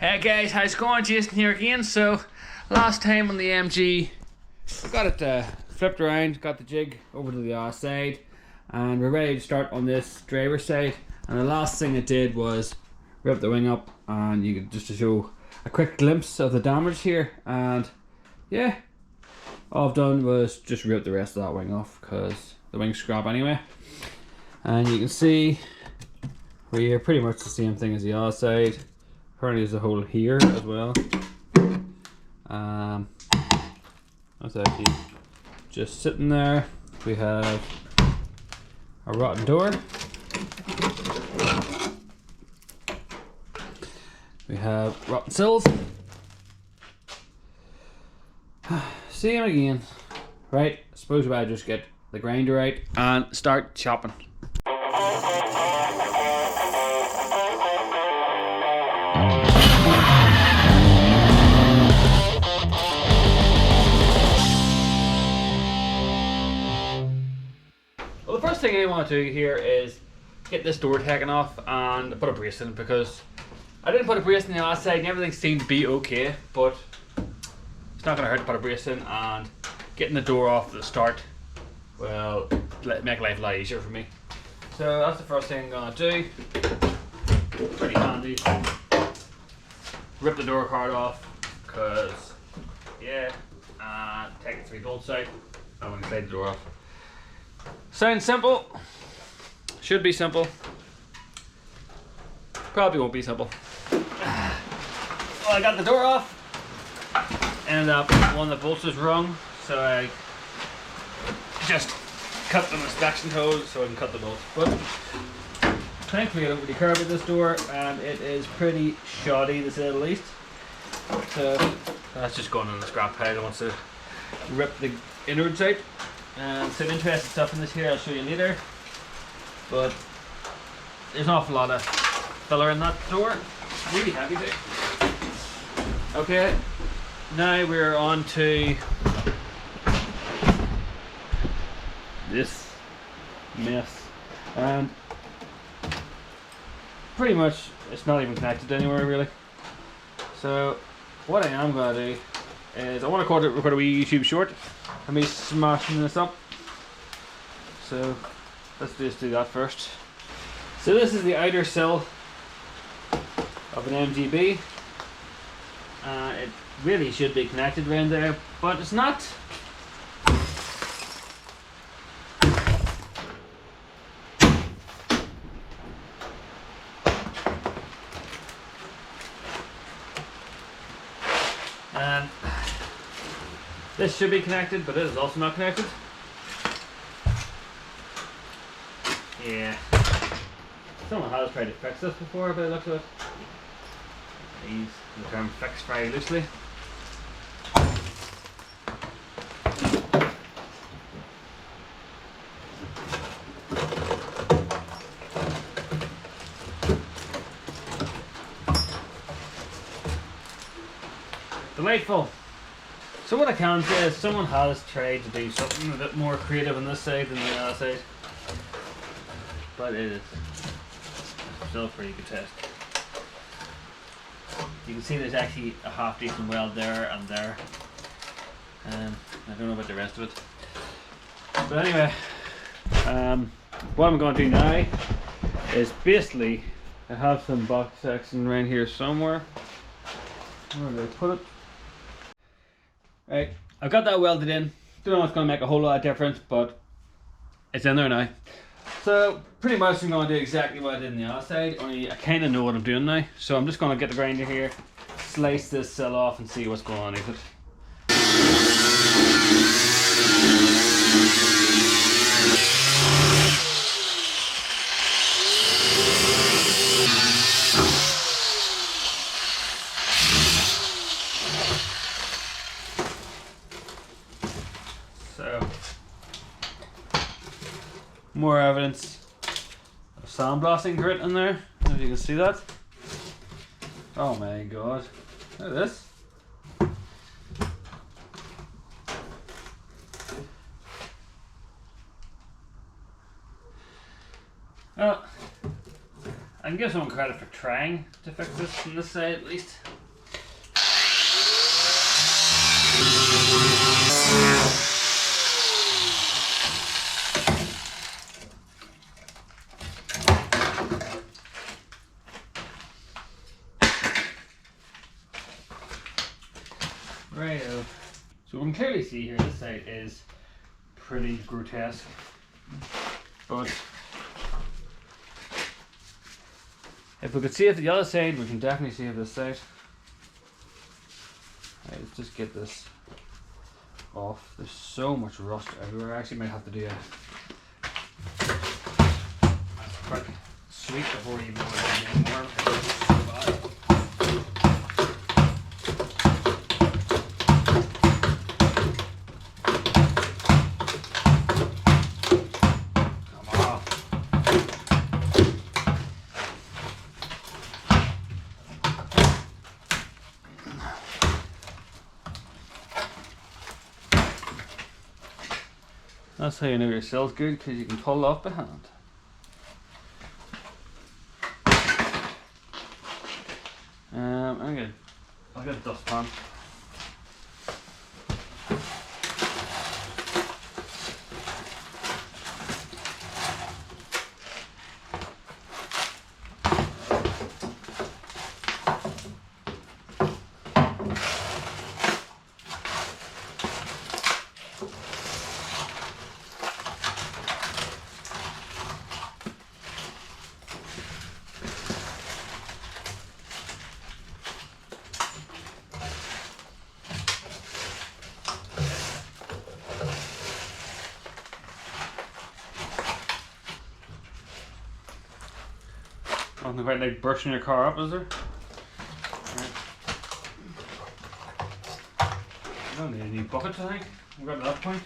Hey guys, how's it going? Jason here again. So, last time on the MG, I got it flipped around, got the jig over to the other side, and we're ready to start on this driver's side. And the last thing it did was rip the wing up, and you could just to show a quick glimpse of the damage here. And yeah, all I've done was just rip the rest of that wing off because the wing's scrap anyway. And you can see we're pretty much the same thing as the other side. Apparently there's a hole here as well. That's actually just sitting there. We have a rotten door. We have rotten sills. Same again. Right, I suppose I just get the grinder out and start chopping. Well, the first thing I want to do here is get this door taken off and put a brace in, because I didn't put a brace in the last side and everything seemed to be okay, but it's not going to hurt to put a brace in, and getting the door off at the start will make life a lot easier for me. So that's the first thing I'm going to do. Pretty handy. Rip the door card off, because yeah, and take the 3 bolts out and we can slide the door off. Sounds simple, should be simple, probably won't be simple. Well, I got the door off, ended up one of the bolts was wrong, so I just cut them with inspection holes so I can cut the bolts. But thankfully I don't really care about this door, and it is pretty shoddy to say the least. So that's just going in the scrap pile. I want to rip the innards out. And some interesting stuff in this here I'll show you later, but there's an awful lot of filler in that door. It's really heavy too. Okay, now we're on to this mess, and pretty much it's not even connected anywhere really. So what I am going to do is I want to record a wee YouTube short of me smashing this up. So let's just do that first. So this is the outer sill of an MGB. It really should be connected around there, but it's not. And this should be connected, but it is also not connected. Yeah. Someone has tried to fix this before, but it looks like I use the term fix very loosely. Delightful. So what I can say is someone has tried to do something a bit more creative on this side than the other side, but it is still a pretty good test. You can see there's actually a half decent weld there and there, and I don't know about the rest of it. But anyway, what I'm going to do now is basically I have some box section around here somewhere. Where did I put it? Right, I've got that welded in. Don't know if it's going to make a whole lot of difference, but it's in there now. So pretty much I'm going to do exactly what I did on the other side, only I kind of know what I'm doing now. So I'm just going to get the grinder here, slice this sill off and see what's going on with it. So, more evidence of sandblasting grit in there, if you can see that. Oh my god, look at this. Well, I can can give someone credit for trying to fix this from this side at least. Righto. So we can clearly see here this side is pretty grotesque, but if we could see it the other side, we can definitely see it this side. Right, let's just get this off. There's so much rust everywhere. I actually might have to do a quick sweep before you even know it anymore. It's so bad. That's how you know your sill's good, because you can pull it off by hand. I'm good. I'll get a dustpan. Nothing quite like brushing your car up, is there? Right. I don't need a new bucket, I think. We've got to that point.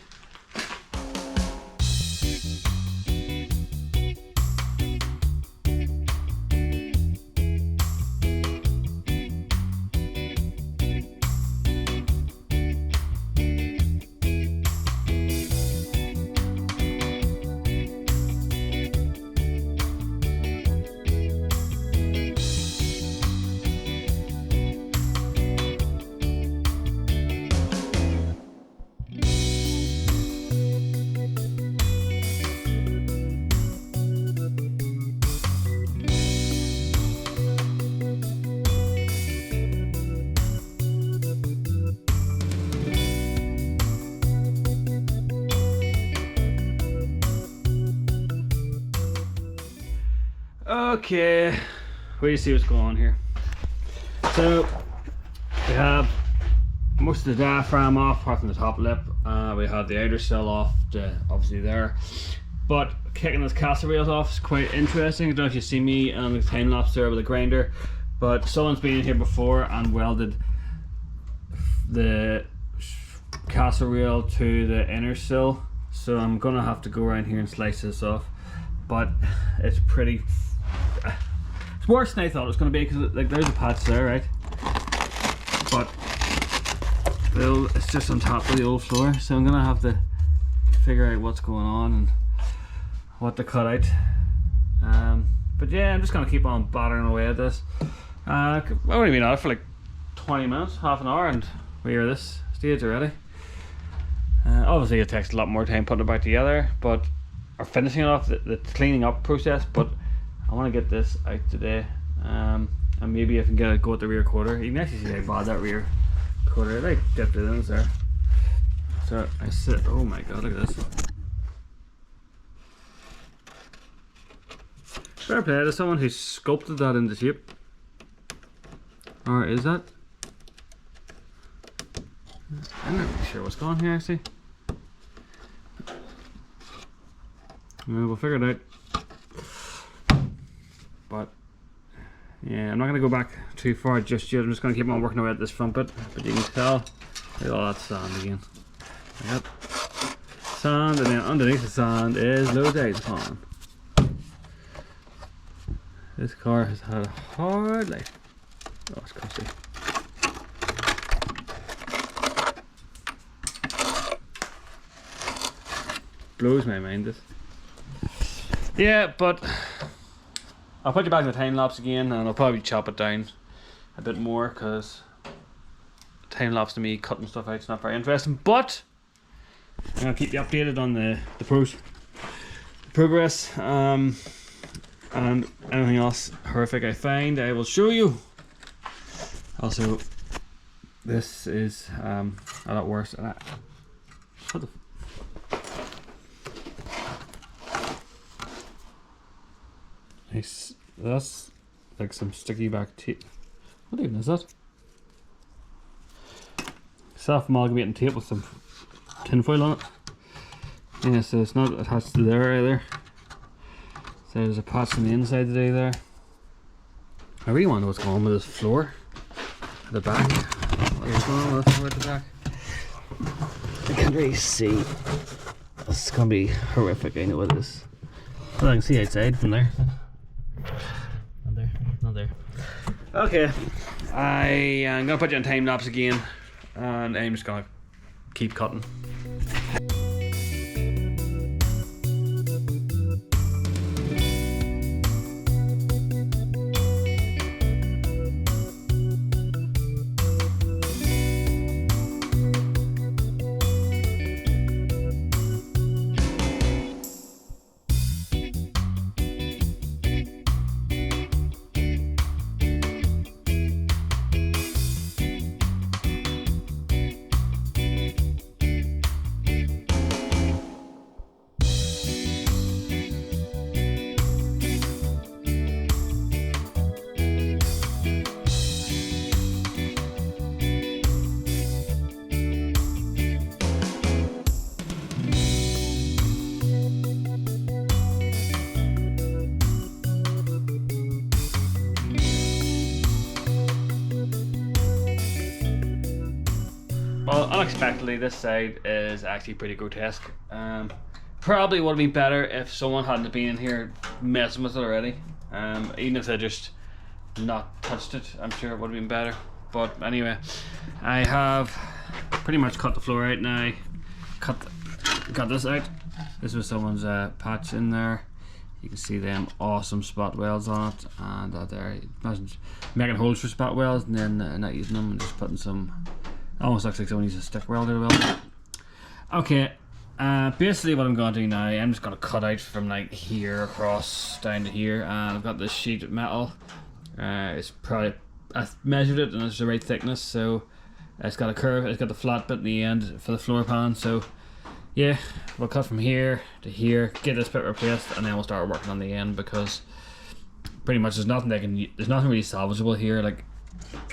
Okay, wait to see what's going on here. So we have most of the diaphragm off, apart from the top lip. We have the outer sill off, obviously there. But kicking this castle rails off is quite interesting. I don't know if you see me on the time lapse there with a grinder, but someone's been in here before and welded the castle rail to the inner sill. So I'm gonna have to go around here and slice this off. But it's pretty. It's worse than I thought it was going to be, because like there's a patch there, right? But it's just on top of the old floor, so I'm going to have to figure out what's going on and what to cut out. But yeah, I'm just going to keep on battering away at this. I've only been at it for like 20 minutes, half an hour, and we're at this stage already. Obviously it takes a lot more time putting it back together, but or finishing it off, the cleaning up process, but I want to get this out today, and maybe I can get it go at the rear quarter. You can actually see how bad that rear quarter, I dipped it in there. So I sit, oh my god, look at this. Fair play to someone who sculpted that into shape. Or is that? I'm not really sure what's going on here actually. We'll figure it out. But yeah, I'm not going to go back too far just yet. I'm just going to keep on working away at this front bit. But you can tell, look at all that sand again. Yep. Sand, and then underneath the sand is low diaphragm. This car has had a hard life. Oh, it's crusty. Blows my mind, this. Yeah, but I'll put you back in the time lapse again, and I'll probably chop it down a bit more because time lapse to me cutting stuff out is not very interesting. But I'm gonna keep you updated on the progress, and anything else horrific I find, I will show you. Also, this is a lot worse. What the? Nice. That's like some sticky back tape. What even is that? Self-amalgamating tape with some tinfoil on it. Yeah, so it's not attached to there either. So there's a patch on the inside today there. I really want to know what's going on with this floor at the back. What's going on with the floor at the back? I can't really see. It's gonna be horrific. I know what it is. Well, I can see outside from there. Not there. Not there. Okay, I am gonna put you on time lapse again, and I'm just gonna keep cutting. Well, unexpectedly, this side is actually pretty grotesque. Probably would have been better if someone hadn't been in here messing with it already. Even if they just not touched it, I'm sure it would have been better. But anyway, I have pretty much cut the floor out now. Got this out. This was someone's patch in there. You can see them awesome spot welds on it, and there. Imagine making holes for spot welds and then not using them and just putting some. Almost looks like someone used a stick welder to weld it. Okay, basically what I'm going to do now, I'm just going to cut out from like here across down to here, and I've got this sheet of metal. It's probably, I measured it and it's the right thickness, so it's got a curve, it's got the flat bit in the end for the floor pan. So yeah, we'll cut from here to here, get this bit replaced, and then we'll start working on the end, because pretty much there's nothing there's nothing really salvageable here. Like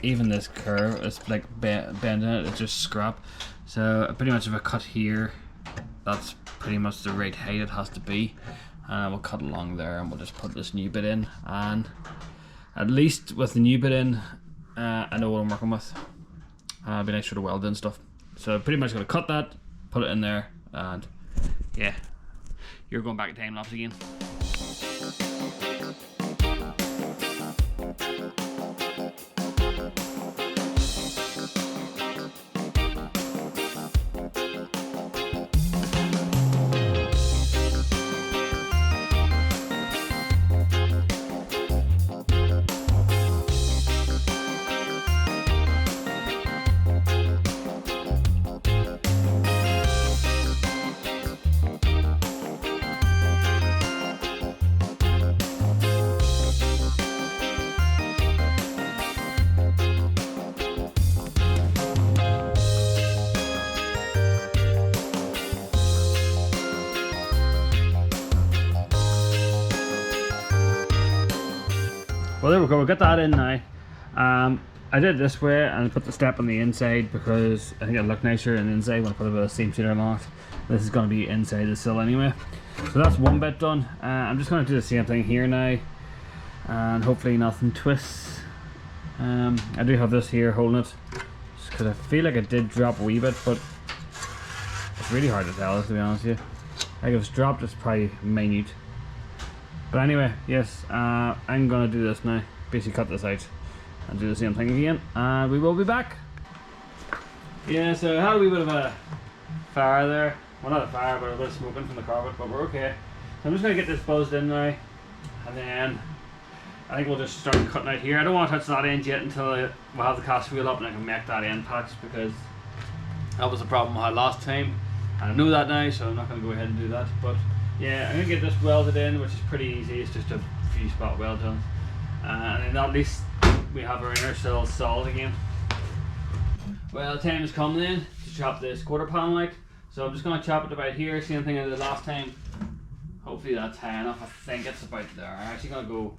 even this curve, it's like bending it, it's just scrap. So pretty much if I cut here, that's pretty much the right height it has to be, and we'll cut along there and we'll just put this new bit in, and at least with the new bit in, I know what I'm working with. It'll be nice for the welding stuff. So pretty much gonna cut that, put it in there, and yeah, you're going back in time lapse again. Well, there we go, we got that in now. I did it this way and put the step on the inside because I think it'll look nicer on the inside when I put a bit of seam sealer on it. This is going to be inside the sill anyway. So that's one bit done. I'm just going to do the same thing here now, and hopefully nothing twists. I do have this here holding it because I feel like it did drop a wee bit, but it's really hard to tell, to be honest with you. Like if it's dropped, it's probably minute. But anyway, yes, I'm gonna do this now. Basically cut this out and do the same thing again, and we will be back. Yeah, so I had a wee bit of a fire there. Well, not a fire, but a bit of smoking from the carpet, but we're okay. So I'm just gonna get this buzzed in now, and then I think we'll just start cutting out here. I don't want to touch that end yet until we'll have the caster wheel up and I can make that end patch, because that was the problem I had last time. And I know that now, so I'm not going to go ahead and do that. But yeah, I'm going to get this welded in, which is pretty easy. It's just a few spot weld done. And then at least we have our inner sill solid again. Well, the time has come then to chop this quarter panel out. So I'm just going to chop it about here, same thing as the last time. Hopefully that's high enough. I think it's about there. I'm actually going to go,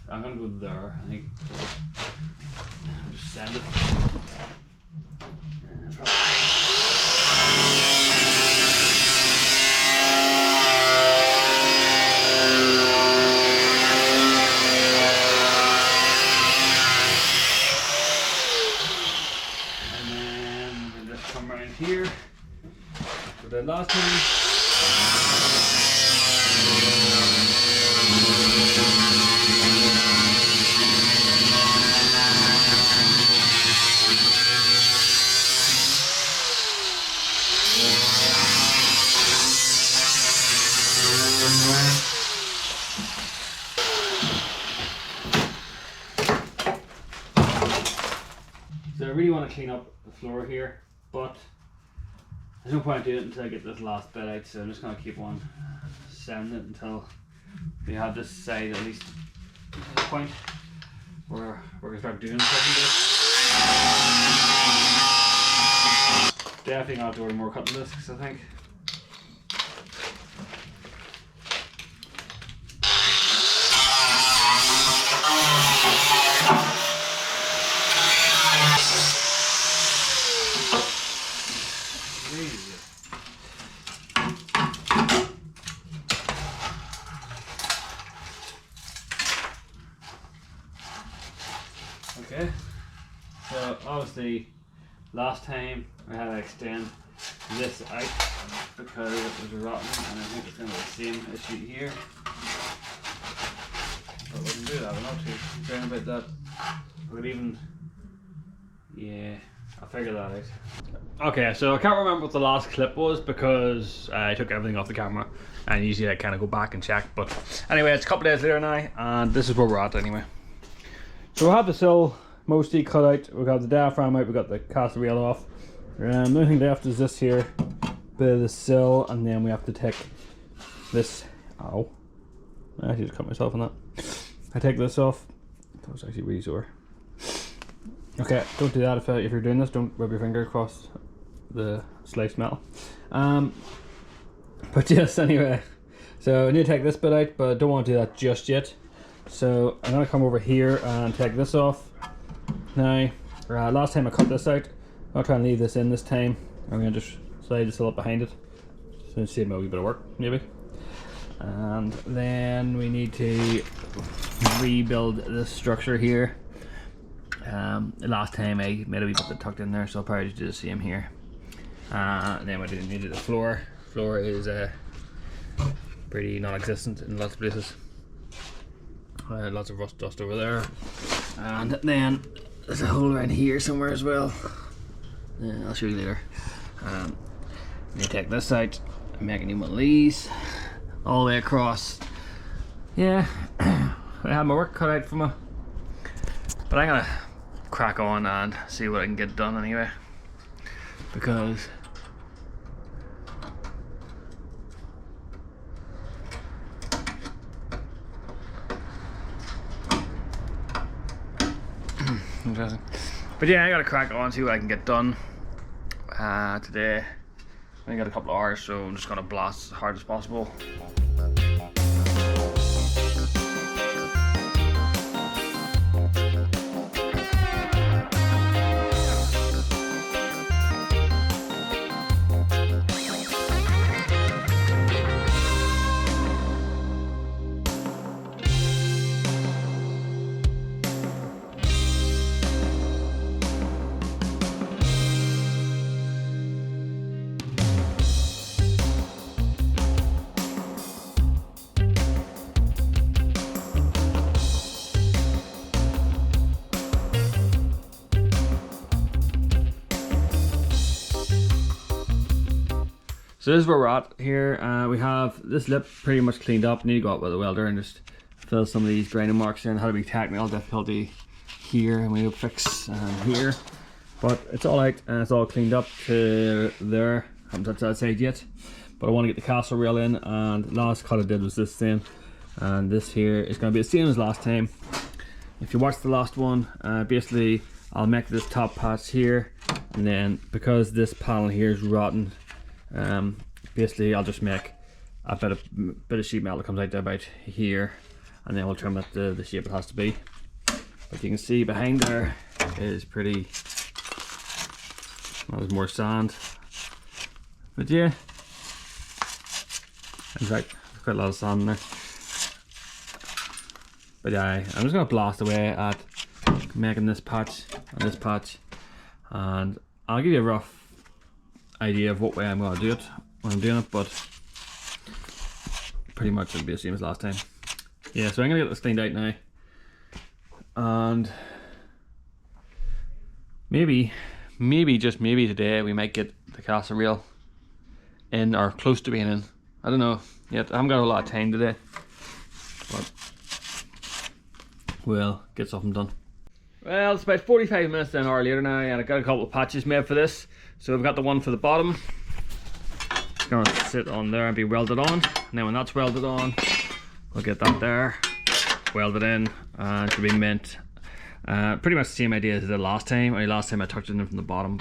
I'm going to go there, I think. Just send it. And then we'll just come around here. So the last time. So I really want to clean up the floor here, but there's no point doing it until I get this last bit out, so I'm just going to keep on sanding it until we have this side at least to the point where we're going to start doing something. Definitely not doing more cutting discs, I think. Okay, so obviously last time I had to extend this out because it was rotten, and I think it's going to be the same issue here. But we can do that, we're not too concerned about that. We could even, yeah, I'll figure that out. Okay, so I can't remember what the last clip was because I took everything off the camera, and usually I kind of go back and check, but anyway, it's a couple days later now and this is where we're at anyway. So we have the sill mostly cut out, we've got the diaphragm out, we've got the caster wheel off. The only thing left is this here, bit of the sill, and then we have to take this, ow, I actually just cut myself on that. I take this off, that was actually really sore. Okay, don't do that if you're doing this, don't rub your finger across the sliced metal. But yes, anyway, so I need to take this bit out, but I don't want to do that just yet. So I'm going to come over here and take this off. Now, last time I cut this out, I'll try and leave this in this time. I'm going to just slide the sill up behind it. So save me a wee bit of work, maybe. And then we need to rebuild this structure here. Last time I made a wee bit tucked in there, so I'll probably just do the same here. And then we needed the floor. Floor is pretty non-existent in lots of places. Lots of rust dust over there, and then there's a hole around here somewhere as well. I'll show you later. You take this out and make a new one of these all the way across. Yeah, I had my work cut out for me, but I'm gonna crack on and see what I can get done anyway, because interesting. But yeah, I gotta crack on, see what I can get done today. I only got a couple of hours, so I'm just gonna blast as hard as possible. So this is where we're at here. We have this lip pretty much cleaned up. Need to go out with a welder and just fill some of these grinding marks in. Had a big technical difficulty here, and we will fix here. But it's all out and it's all cleaned up to there. Haven't touched that side yet. But I want to get the castle rail in, and last cut I did was this thing. And this here is going to be the same as last time. If you watch the last one, basically I'll make this top patch here, and then because this panel here is rotten, basically I'll just make a bit of sheet metal that comes out to about here, and then we'll trim it the shape it has to be. But you can see behind there is pretty, well, there's more sand. But yeah, in fact, there's quite a lot of sand in there. But yeah, I'm just going to blast away at making this patch and this patch, and I'll give you a rough idea of what way I'm going to do it when I'm doing it, but pretty much it'll be the same as last time. Yeah, so I'm going to get this cleaned out now, and maybe just maybe today we might get the castle rail in, or close to being in. I don't know yet. I haven't got a lot of time today, but we'll get something done. Well, it's about 45 minutes to an hour later now, and I've got a couple of patches made for this. So we've got the one for the bottom. It's going to sit on there and be welded on. And then when that's welded on, we'll get that there, welded in, and to be mint. Pretty much the same idea as the last time. Only last time I tucked it in from the bottom,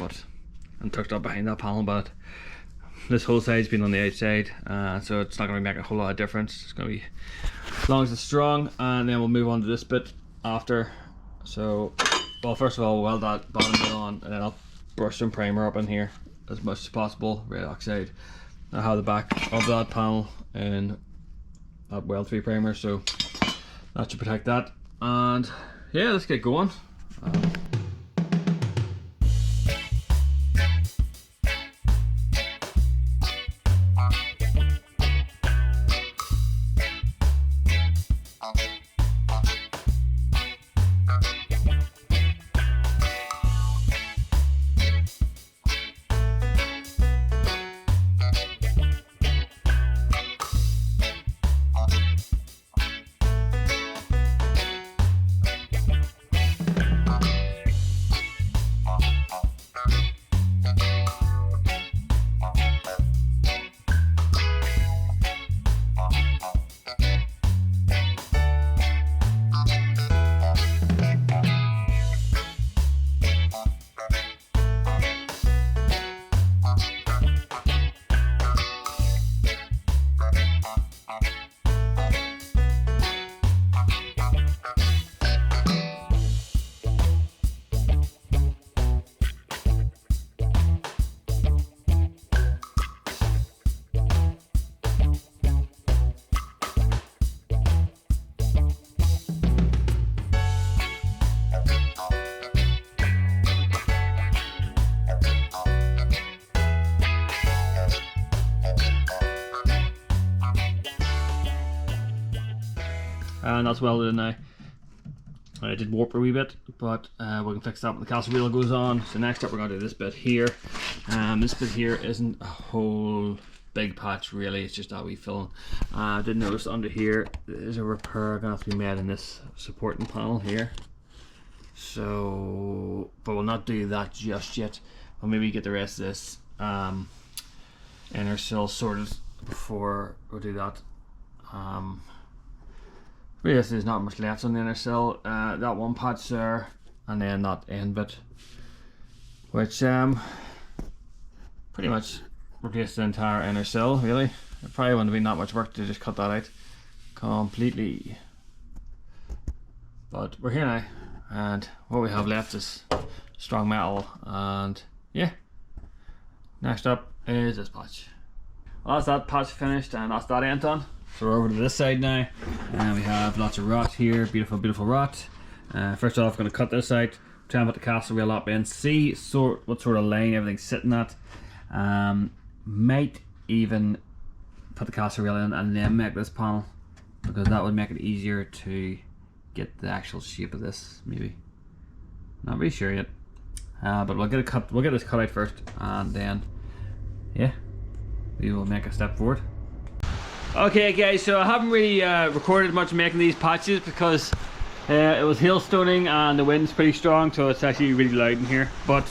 and tucked it up behind that panel, but this whole side's been on the outside, so it's not going to be making a whole lot of difference. It's going to be, as long as it's strong, and then we'll move on to this bit after. So, well, first of all, we'll weld that bottom bit on, and then I'll brush some primer up in here as much as possible, red oxide. I have the back of that panel in that weld-free primer, so that should protect that. And yeah, let's get going. And that's welded in now. I did warp a wee bit, but we can fix that when the castle wheel goes on. So next up we're going to do this bit here. This bit here isn't a whole big patch really, it's just that wee filling. I did notice under here there's a repair going to have to be made in this supporting panel here. So, but we'll not do that just yet. We'll maybe get the rest of this inner sill sorted before we do that. Yes, there's not much left on the inner sill. That one patch there, and then that end bit, which pretty much replaced the entire inner sill really. It probably wouldn't have been that much work to just cut that out completely. But we're here now, and what we have left is strong metal, and yeah. Next up is this patch. Well, that's that patch finished, and that's that end done. So we're over to this side now, and we have lots of rot here, beautiful, beautiful rot. First off, I'm going to cut this out, try and put the castle wheel up in, see what sort of line everything's sitting at. Might even put the castle wheel in and then make this panel, because that would make it easier to get the actual shape of this. Maybe, not really sure yet. But we'll get it cut. We'll get this cut out first, and then yeah, we will make a step forward. Okay guys, so I haven't really recorded much making these patches because it was hailstoning and the wind's pretty strong, so it's actually really loud in here. But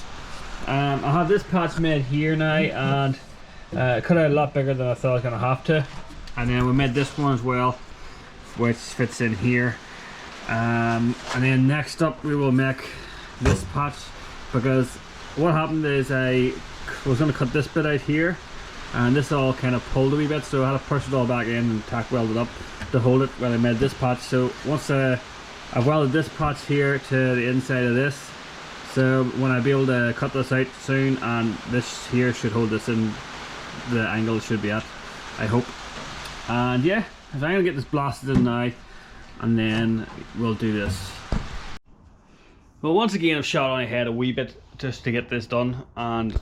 I have this patch made here now, and it cut out a lot bigger than I thought I was going to have to. And then we made this one as well, which fits in here. And then next up we will make this patch, because what happened is I was going to cut this bit out here, and this all kind of pulled a wee bit, so I had to push it all back in and tack weld it up to hold it when I made this patch. So once I've welded this patch here to the inside of this, so when I be able to cut this out soon, and this here should hold this in the angle it should be at, I hope. And yeah, so I'm gonna get this blasted in now, and then we'll do this. Well, once again I've shot on ahead a wee bit just to get this done, and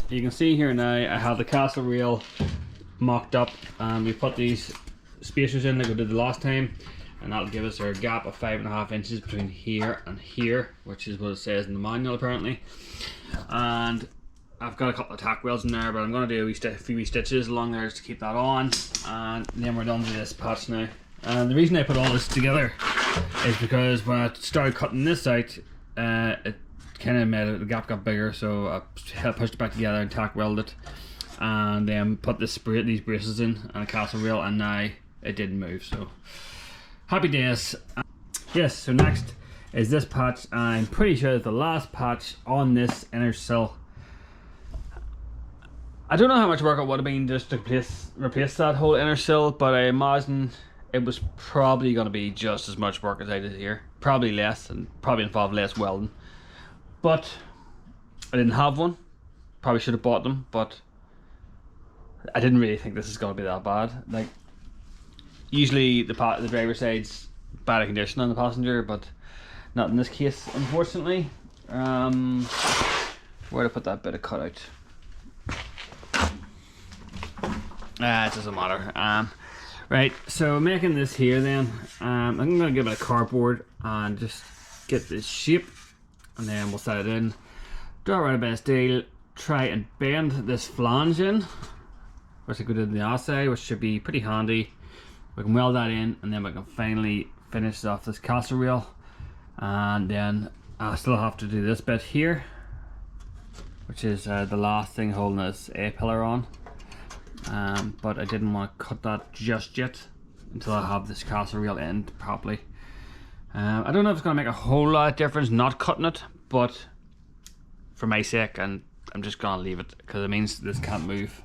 you can see here now I have the castle rail mocked up, and we put these spacers in like we did the last time, and that'll give us our gap of 5.5 inches between here and here, which is what it says in the manual apparently. And I've got a couple of tack welds in there, but I'm going to do a few wee stitches along there just to keep that on, and then we're done with this patch now. And the reason I put all this together is because when I started cutting this out, it kind of made it, the gap got bigger, so I pushed it back together and tack welded it, and then put these braces in and a castle rail, and now it didn't move, so happy days. Yes, so next is this patch, and I'm pretty sure it's the last patch on this inner sill. I don't know how much work it would have been just to replace that whole inner sill, but I imagine it was probably going to be just as much work as I did here, probably less, and probably involved less welding. But I didn't have one. Probably should have bought them, but I didn't really think this is going to be that bad. Like, usually the driver's side's bad condition on the passenger, but not in this case, unfortunately. Where to put that bit of cutout? It doesn't matter. Right, so making this here then, I'm going to give it a cardboard and just get this shape, and then we'll set it in, draw out a bit of steel, try and bend this flange in, which I did in the outside, which should be pretty handy. We can weld that in, and then we can finally finish off this castle rail. And then I still have to do this bit here, which is the last thing holding this A-pillar on. But I didn't want to cut that just yet until I have this castle rail end properly. I don't know if it's going to make a whole lot of difference not cutting it, but for my sake, and I'm just going to leave it because it means this can't move.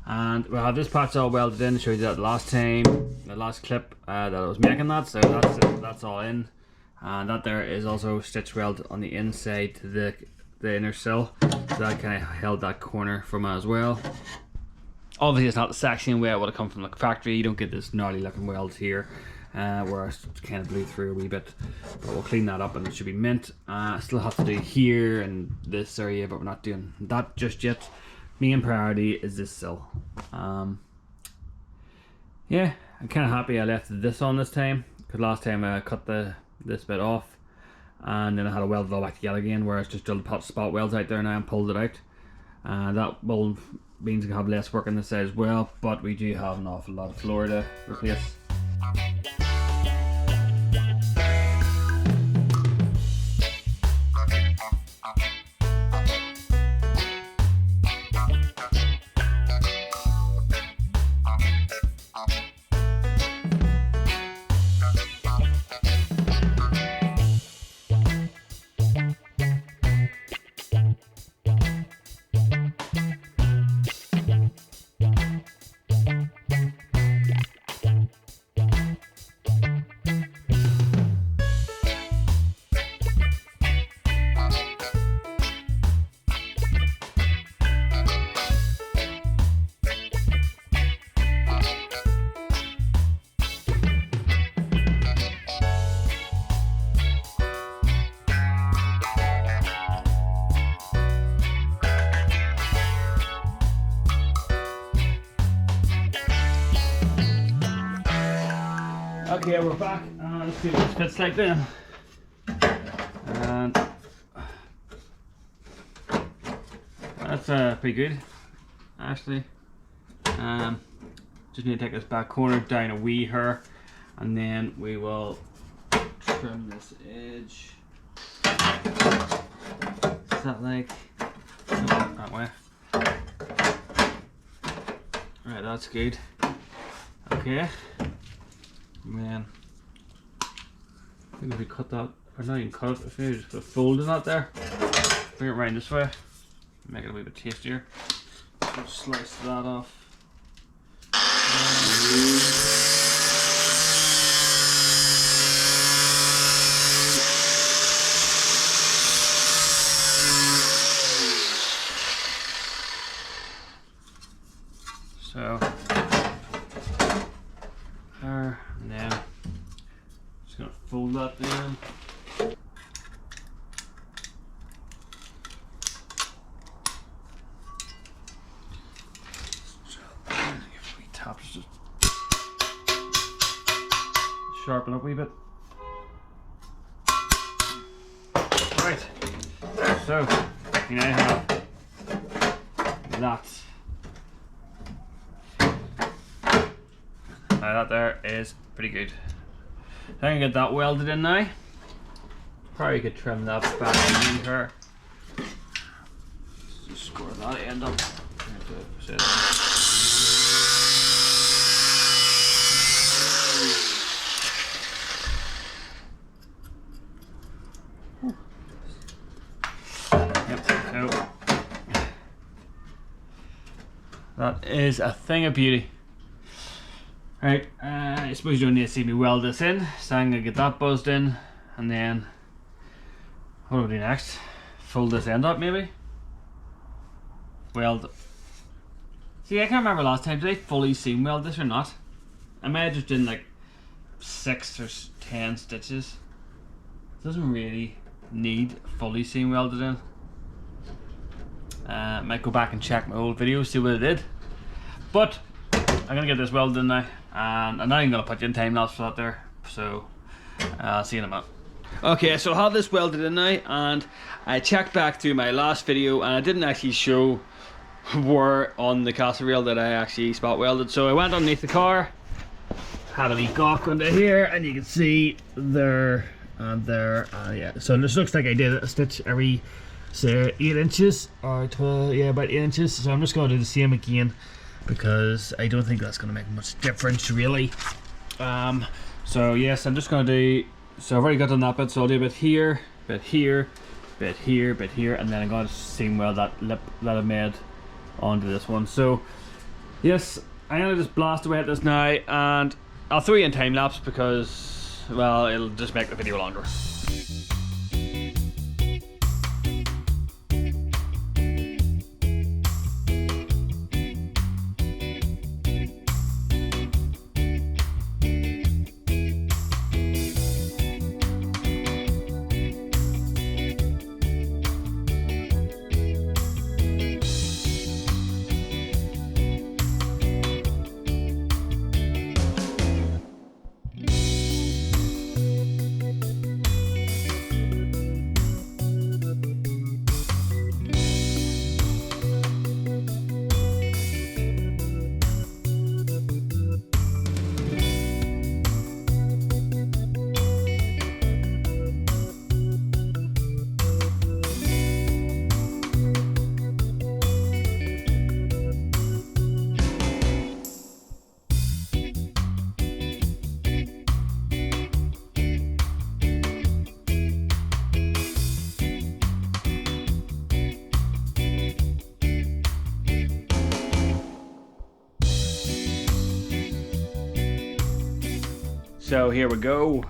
And we'll have this patch all welded in. Showed you that last time, the last clip that I was making that, so that's all in. And that there is also stitch weld on the inside to the inner sill, so that kind of held that corner from it as well. Obviously it's not the section where it would have come from the factory. You don't get this gnarly looking weld here, where it kind of blew through a wee bit, but we'll clean that up and it should be mint. Still have to do here and this area, but we're not doing that just yet. Main priority is this sill. Yeah, I'm kind of happy I left this on this time, because last time I cut this bit off and then I had to weld it all back together again, where it's just drilled spot welds out there now and pulled it out. That will means we can have less work on this side as well, but we do have an awful lot of floor to replace. Okay, we're back, and let's see what this fits like then. And that's pretty good, actually. Just need to take this back corner down a wee hair, and then we will trim this edge. Is that like that way? Right, that's good. Okay. And then I think if we cut that, or not even cut it, if we just put a fold in that there, bring it round this way, make it a wee bit tastier. So slice that off. So there, and then just gonna fold that down. Just sharpen up a wee bit. Right, so we now have that. Now that there is pretty good. So I'm gonna get that welded in now. Probably could trim that back in here. Just score that end up. That is a thing of beauty. Right, I suppose you don't need to see me weld this in, so I'm gonna get that buzzed in, and then what do we do next? Fold this end up maybe? Weld. See, I can't remember last time, did I fully seam weld this or not? I might have just done like 6 or 10 stitches. It doesn't really need fully seam welded in. Might go back and check my old videos, see what I did. But I'm gonna get this welded in now, and I'm not even gonna put you in time lapse for that there. So I'll see you in a minute. Okay, so I have this welded in now, and I checked back through my last video, and I didn't actually show where on the castle rail that I actually spot welded. So I went underneath the car, had a wee gawk under here, and you can see there and there. Yeah, so this looks like I did a stitch every, say, 8 inches or 12, yeah, about 8 inches. So I'm just going to do the same again, because I don't think that's going to make much difference really. So yes, I'm just going to do, so I've already got done that bit, so I'll do a bit here, bit here, bit here, bit here, and then I'm going to seam weld that lip that I made onto this one. So yes, I'm going to just blast away at this now, and I'll throw you in time lapse because, well, it'll just make the video longer. So here we go.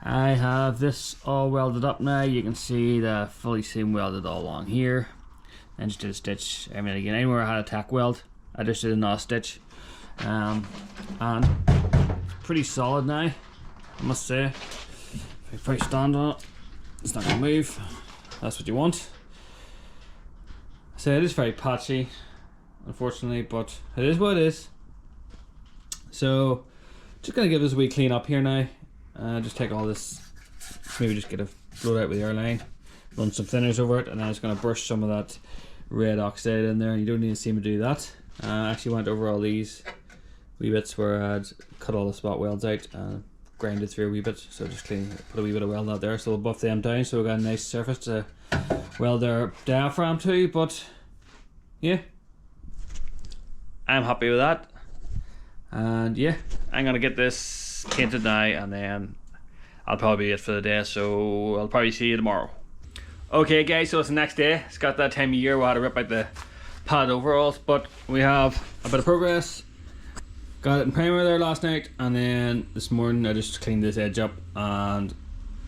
I have this all welded up now. You can see the fully seam welded all along here. And just did a stitch. I mean, again, anywhere I had a tack weld, I just did a notch stitch. And pretty solid now, I must say. If I stand on it, it's not gonna move. That's what you want. So it is very patchy, unfortunately, but it is what it is. So just gonna give this a wee clean up here now. Just take all this, maybe just get a float out with the airline, run some thinners over it, and then I'm just gonna brush some of that red oxide in there. You don't need to see me do that. I actually went over all these wee bits where I'd cut all the spot welds out and grind it through a wee bit. So just put a wee bit of weld out there, so we'll buff them down so we got a nice surface to weld our diaphragm to. But yeah, I'm happy with that. And yeah, I'm gonna get this painted now, and then I'll probably be it for the day, so I'll probably see you tomorrow. Okay guys, so it's the next day. It's got that time of year we had to rip out the pad overalls, but we have a bit of progress. Got it in primer there last night, and then this morning I just cleaned this edge up and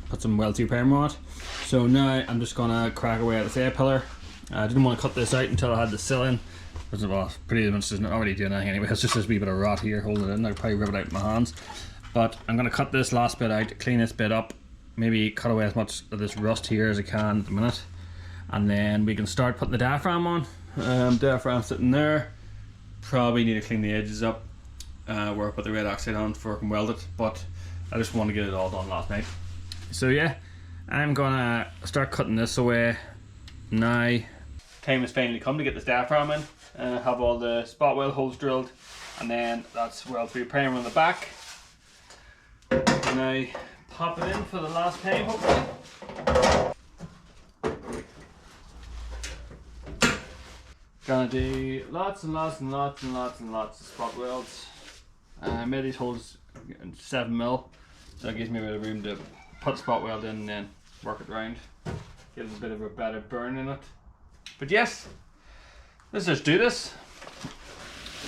put some Weld 2 primer on it. So now I'm just gonna crack away at this A-pillar. I didn't want to cut this out until I had the sill in, because well, pretty much it's not already doing anything anyway. It's just this wee bit of rot here holding it in. I'll probably rip it out with my hands, but I'm gonna cut this last bit out, clean this bit up, maybe cut away as much of this rust here as I can at the minute, and then we can start putting the diaphragm on. Diaphragm sitting there. Probably need to clean the edges up where I put the red oxide on before I can weld it, but I just want to get it all done last night. So yeah, I'm gonna start cutting this away now. Time has finally come to get this diaphragm in. Have all the spot weld holes drilled, and then that's Weld 3 primer on the back. And I pop it in for the last time, hopefully. Gonna do lots and lots and lots and lots and lots of spot welds. I made these holes 7mm, so that gives me a bit of room to put spot weld in and then work it round. Give it a bit of a better burn in it. But yes, let's just do this.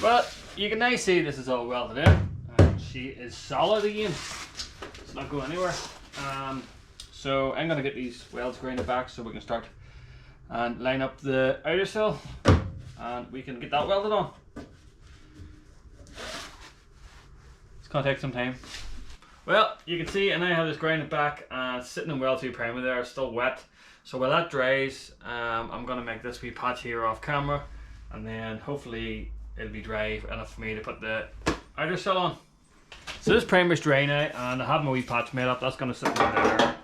But you can now see this is all welded in, and she is solid again. It's not going anywhere. So I'm gonna get these welds grinded back so we can start and line up the outer sill, and we can get that welded on. It's gonna take some time. Well, you can see I now have this grinded back and it's sitting in Weld 2 primer there. It's still wet. So while that dries, I'm gonna make this wee patch here off camera, and then hopefully it'll be dry enough for me to put the outer sill on. So this primer's dry now, and I have my wee patch made up. That's gonna sit down there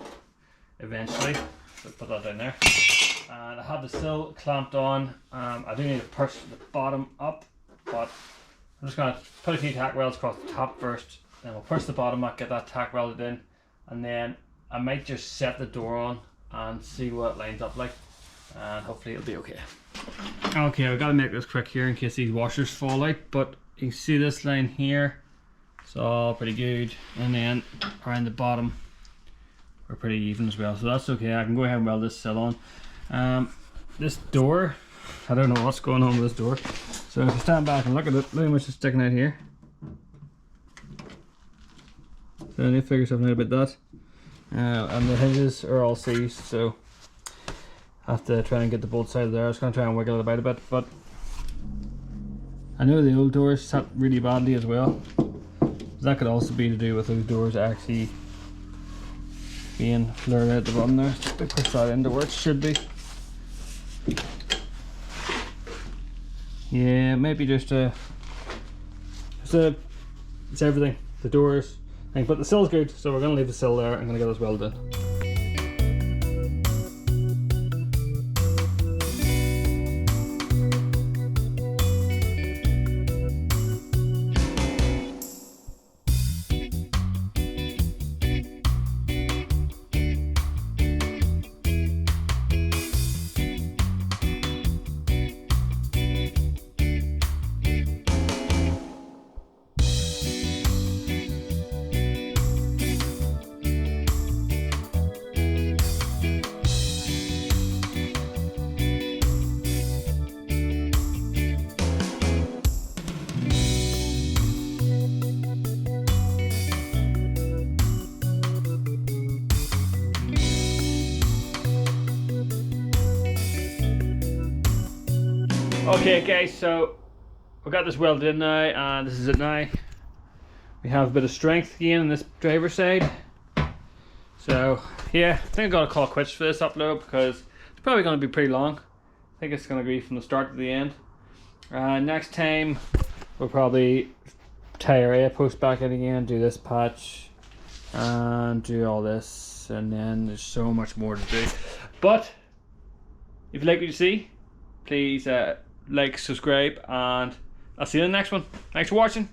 eventually. So put that down there. And I have the sill clamped on. I do need to push the bottom up, but I'm just gonna put a few tack welds across the top first. Then we'll push the bottom up, get that tack welded in, and then I might just set the door on and see what it lines up like, and hopefully it'll be okay. Okay, I've got to make this quick here in case these washers fall out, but you can see this line here, it's all pretty good, and then around the bottom we're pretty even as well, so that's okay. I can go ahead and weld this sill on. This door, I don't know what's going on with this door, so if you stand back and look at it, look how much is sticking out here. So I need to figure something out about that. And the hinges are all seized, so I have to try and get the bolt side there. I was going to try and wiggle it about a bit, but I know the old doors sat really badly as well. That could also be to do with those doors actually being lured out the bottom there. So we push that into where it should be. Yeah, maybe it's everything. The doors. But the sill's good, so we're going to leave the sill there. I'm going to get this welded in. Okay guys, so we got this welded in now, and this is it now. We have a bit of strength again on this driver's side. So yeah, I think I'm going to call it quits for this upload because it's probably going to be pretty long. I think it's going to be from the start to the end. Next time we'll probably tie our A post back in again, do this patch and do all this, and then there's so much more to do. But if you like what you see, please like, subscribe, and I'll see you in the next one. Thanks for watching.